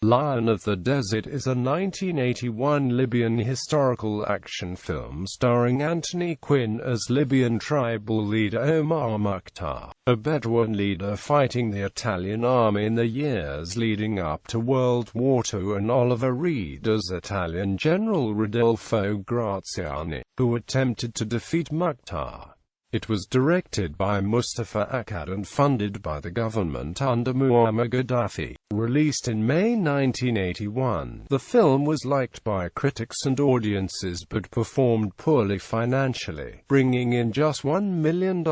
Lion of the Desert is a 1981 Libyan historical action film starring Anthony Quinn as Libyan tribal leader Omar Mukhtar, a Bedouin leader fighting the Italian army in the years leading up to World War II, and Oliver Reed as Italian General Rodolfo Graziani, who attempted to defeat Mukhtar. It was directed by Mustafa Akkad and funded by the government under Muammar Gaddafi. Released in May 1981, the film was liked by critics and audiences but performed poorly financially, bringing in just $1 million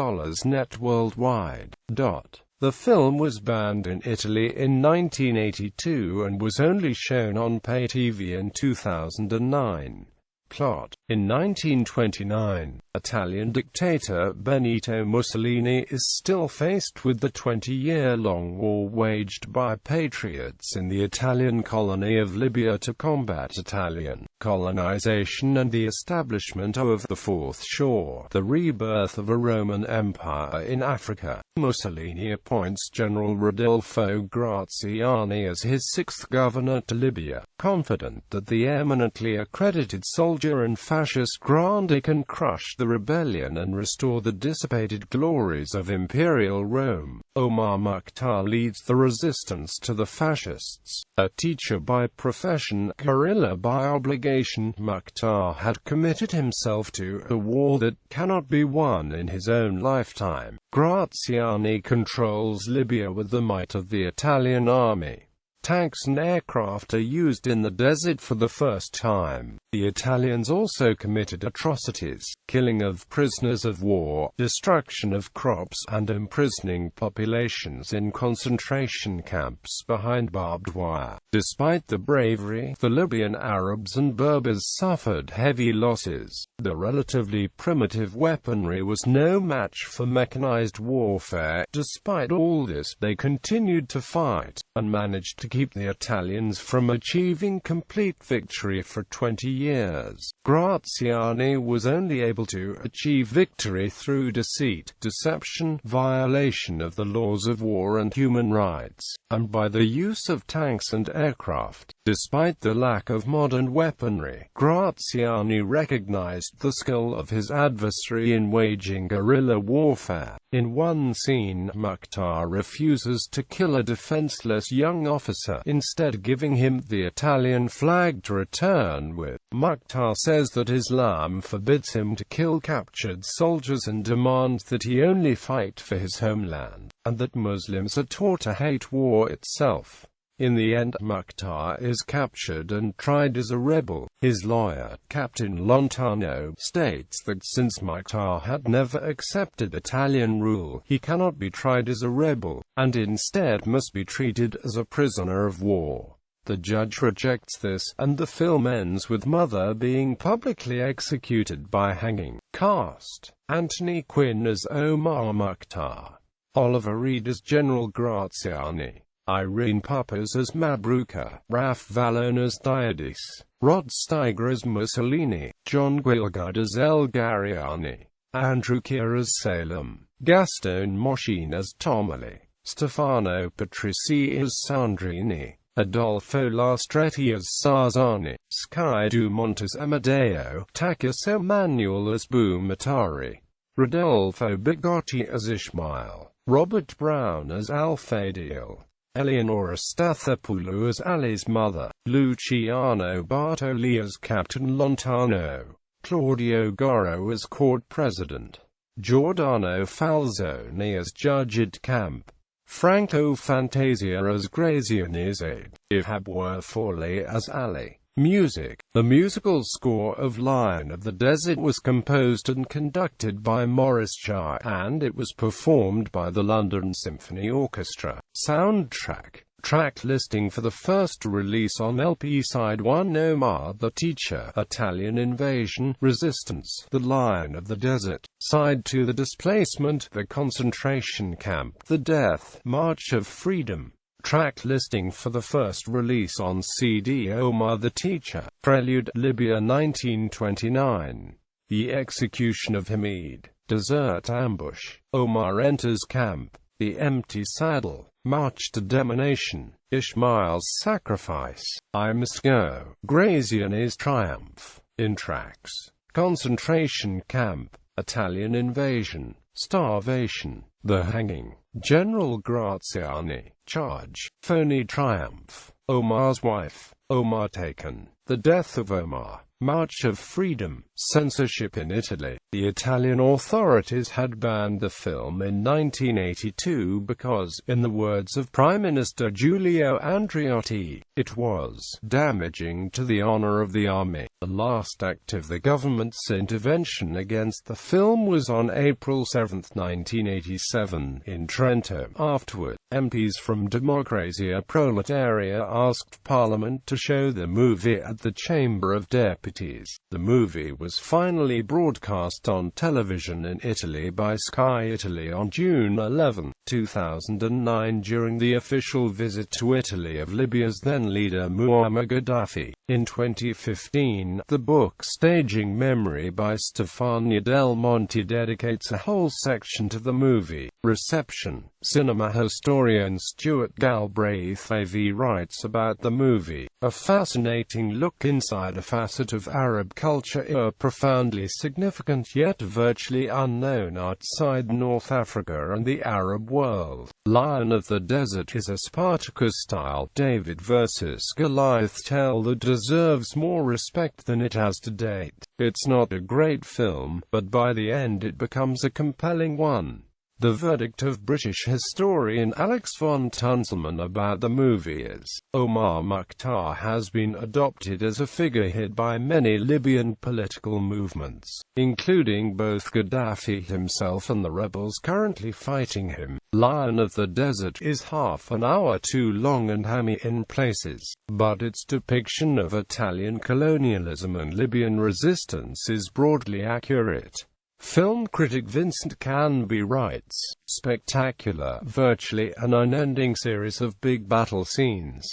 net worldwide. The film was banned in Italy in 1982 and was only shown on pay TV in 2009. Plot: in 1929, Italian dictator Benito Mussolini is still faced with the 20-year-long war waged by patriots in the Italian colony of Libya to combat Italian colonization and the establishment of the Fourth Shore, the rebirth of a Roman Empire in Africa. Mussolini appoints General Rodolfo Graziani as his sixth governor to Libya, confident that the eminently accredited soldier and fascist Grande can crush the rebellion and restore the dissipated glories of Imperial Rome. Omar Mukhtar leads the resistance to the fascists. A teacher by profession, guerrilla by obligation, Mukhtar had committed himself to a war that cannot be won in his own lifetime. Graziani controls Libya with the might of the Italian army. Tanks and aircraft are used in the desert for the first time. The Italians also committed atrocities, killing of prisoners of war, destruction of crops, and imprisoning populations in concentration camps behind barbed wire. Despite the bravery, the Libyan Arabs and Berbers suffered heavy losses. The relatively primitive weaponry was no match for mechanized warfare. Despite all this, they continued to fight, and managed to keep the Italians from achieving complete victory for 20 years. Graziani was only able to achieve victory through deceit, deception, violation of the laws of war and human rights, and by the use of tanks and aircraft. Despite the lack of modern weaponry, Graziani recognized the skill of his adversary in waging guerrilla warfare. In one scene, Mukhtar refuses to kill a defenseless young officer, instead giving him the Italian flag to return with. Mukhtar says that Islam forbids him to kill captured soldiers and demands that he only fight for his homeland, and that Muslims are taught to hate war itself. In the end, Mukhtar is captured and tried as a rebel. His lawyer, Captain Lontano, states that since Mukhtar had never accepted Italian rule, he cannot be tried as a rebel, and instead must be treated as a prisoner of war. The judge rejects this, and the film ends with Mother being publicly executed by hanging. Cast: Anthony Quinn as Omar Mukhtar, Oliver Reed as General Graziani, Irene Papas as Mabruka, Raf Vallone as Diadis, Rod Steiger as Mussolini, John Gielgud as El Gariani, Andrew Keir as Salem, Gaston Moshin as Tomali, Stefano Patrici as Sandrini, Adolfo Lastretti as Sarzani, Sky Dumont as Amadeo, Takis Emanuel as Bumatari, Rodolfo Bigotti as Ishmael, Robert Brown as Alfadiel, Eleonora Stathopoulou as Ali's mother, Luciano Bartoli as Captain Lontano, Claudio Goro as court president, Giordano Falzoni as judge at camp, Franco Fantasia as Graziani's aide, Ihab Foley as Ali. Music. The musical score of Lion of the Desert was composed and conducted by Maurice Jarre, and it was performed by the London Symphony Orchestra. Soundtrack. Track listing for the first release on LP Side 1: Omar the Teacher, Italian Invasion, Resistance, The Lion of the Desert. Side 2: The Displacement, The Concentration Camp, The Death, March of Freedom. Track listing for the first release on CD: Omar the Teacher, Prelude, Libya 1929, The Execution of Hamid, Desert Ambush, Omar Enters Camp, The Empty Saddle, March to Demolition, Ishmael's Sacrifice, I Must Go, Graziani's Triumph, In Tracks, Concentration Camp, Italian Invasion, Starvation, The Hanging, General Graziani, Charge, Phony Triumph, Omar's Wife, Omar Taken, The Death of Omar, March of Freedom, Censorship in Italy. The Italian authorities had banned the film in 1982 because, in the words of Prime Minister Giulio Andreotti, it was damaging to the honor of the army. The last act of the government's intervention against the film was on April 7, 1987, in Trento. Afterward, MPs from Democrazia Proletaria asked Parliament to show the movie at the Chamber of Deputies. The movie was finally broadcast on television in Italy by Sky Italy on June 11, 2009 during the official visit to Italy of Libya's then-leader Muammar Gaddafi. In 2015, the book Staging Memory by Stefania Del Monte dedicates a whole section to the movie. Reception. Cinema historian Stuart Galbraith AV writes about the movie, a fascinating look inside a facet of Arab culture, a profoundly significant yet virtually unknown outside North Africa and the Arab world. Lion of the Desert is a Spartacus-style David vs. Goliath tale that deserves more respect than it has to date. It's not a great film, but by the end it becomes a compelling one. The verdict of British historian Alex von Tunzelman about the movie is, Omar Mukhtar has been adopted as a figurehead by many Libyan political movements, including both Gaddafi himself and the rebels currently fighting him. Lion of the Desert is half an hour too long and hammy in places, but its depiction of Italian colonialism and Libyan resistance is broadly accurate. Film critic Vincent Canby writes, spectacular, virtually an unending series of big battle scenes.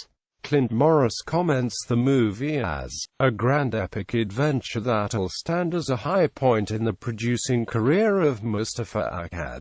Clint Morris comments the movie as a grand epic adventure that'll stand as a high point in the producing career of Mustafa Akkad.